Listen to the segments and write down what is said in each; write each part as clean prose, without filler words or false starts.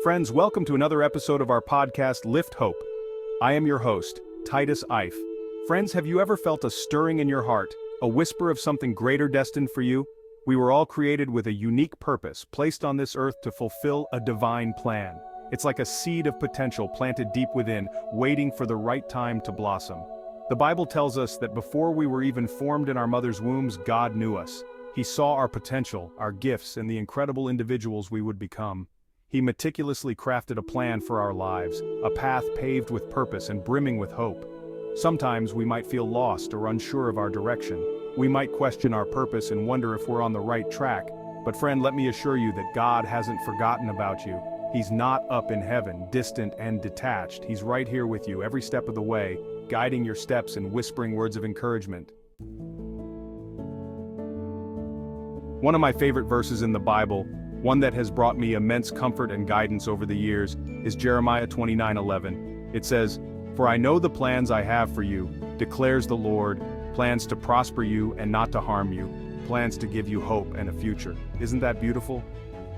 Friends, welcome to another episode of our podcast, Lift Hope. I am your host, Titus Ife. Friends, have you ever felt a stirring in your heart, a whisper of something greater destined for you? We were all created with a unique purpose, placed on this earth to fulfill a divine plan. It's like a seed of potential planted deep within, waiting for the right time to blossom. The Bible tells us that before we were even formed in our mother's wombs, God knew us. He saw our potential, our gifts, and the incredible individuals we would become. He meticulously crafted a plan for our lives, a path paved with purpose and brimming with hope. Sometimes we might feel lost or unsure of our direction. We might question our purpose and wonder if we're on the right track. But friend, let me assure you that God hasn't forgotten about you. He's not up in heaven, distant and detached. He's right here with you every step of the way, guiding your steps and whispering words of encouragement. One of my favorite verses in the Bible, one that has brought me immense comfort and guidance over the years, is Jeremiah 29:11. It says, "For I know the plans I have for you, declares the Lord, plans to prosper you and not to harm you, plans to give you hope and a future." Isn't that beautiful?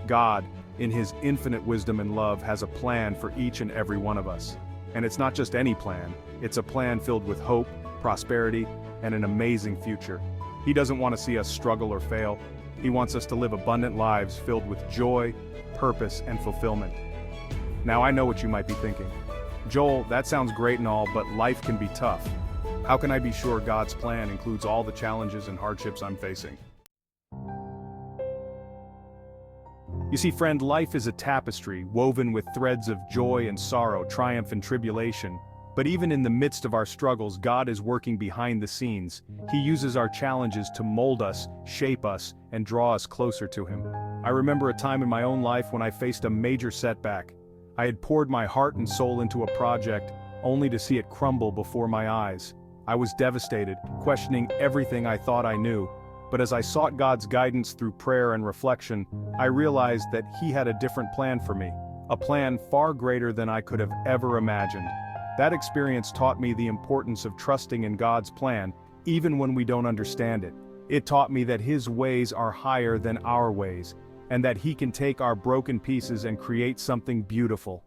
God, in His infinite wisdom and love, has a plan for each and every one of us. And it's not just any plan, it's a plan filled with hope, prosperity, and an amazing future. He doesn't want to see us struggle or fail. He wants us to live abundant lives filled with joy, purpose, and fulfillment. Now I know what you might be thinking. Joel, that sounds great and all, but life can be tough. How can I be sure God's plan includes all the challenges and hardships I'm facing? You see, friend, life is a tapestry woven with threads of joy and sorrow, triumph and tribulation. But even in the midst of our struggles, God is working behind the scenes. He uses our challenges to mold us, shape us, and draw us closer to Him. I remember a time in my own life when I faced a major setback. I had poured my heart and soul into a project, only to see it crumble before my eyes. I was devastated, questioning everything I thought I knew. But as I sought God's guidance through prayer and reflection, I realized that He had a different plan for me, a plan far greater than I could have ever imagined. That experience taught me the importance of trusting in God's plan, even when we don't understand it. It taught me that His ways are higher than our ways, and that He can take our broken pieces and create something beautiful.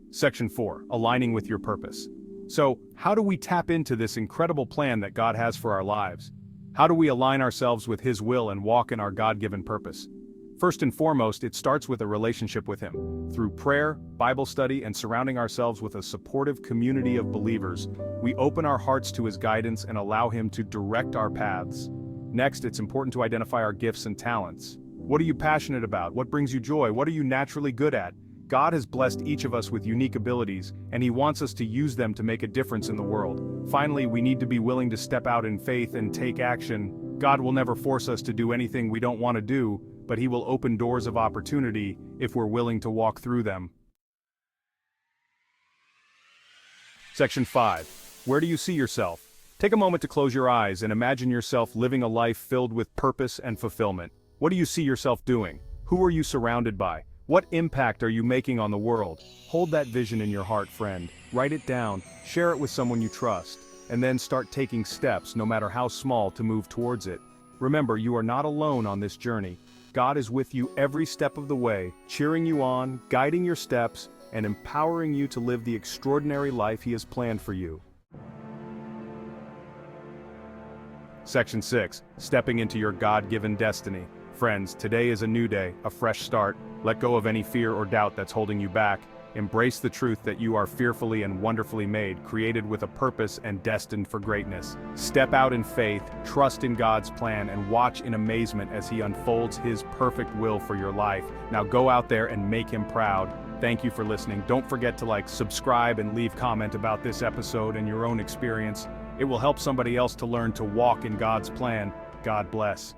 Section 4. Aligning with your purpose. So, how do we tap into this incredible plan that God has for our lives? How do we align ourselves with His will and walk in our God-given purpose? First and foremost, it starts with a relationship with Him. Through prayer, Bible study, and surrounding ourselves with a supportive community of believers, we open our hearts to His guidance and allow Him to direct our paths. Next, it's important to identify our gifts and talents. What are you passionate about? What brings you joy? What are you naturally good at? God has blessed each of us with unique abilities, and He wants us to use them to make a difference in the world. Finally, we need to be willing to step out in faith and take action. God will never force us to do anything we don't want to do, but He will open doors of opportunity if we're willing to walk through them. Section 5. Where do you see yourself? Take a moment to close your eyes and imagine yourself living a life filled with purpose and fulfillment. What do you see yourself doing? Who are you surrounded by? What impact are you making on the world? Hold that vision in your heart, friend. Write it down, share it with someone you trust, and then start taking steps, no matter how small, to move towards it. Remember, you are not alone on this journey. God is with you every step of the way, cheering you on, guiding your steps, and empowering you to live the extraordinary life He has planned for you. Section 6. Stepping into your God-given destiny. Friends, today is a new day, a fresh start. Let go of any fear or doubt that's holding you back. Embrace the truth that you are fearfully and wonderfully made, created with a purpose and destined for greatness. Step out in faith, trust in God's plan, and watch in amazement as He unfolds His perfect will for your life. Now go out there and make Him proud. Thank you for listening. Don't forget to subscribe, and leave comment about this episode and your own experience. It will help somebody else to learn to walk in God's plan. God bless.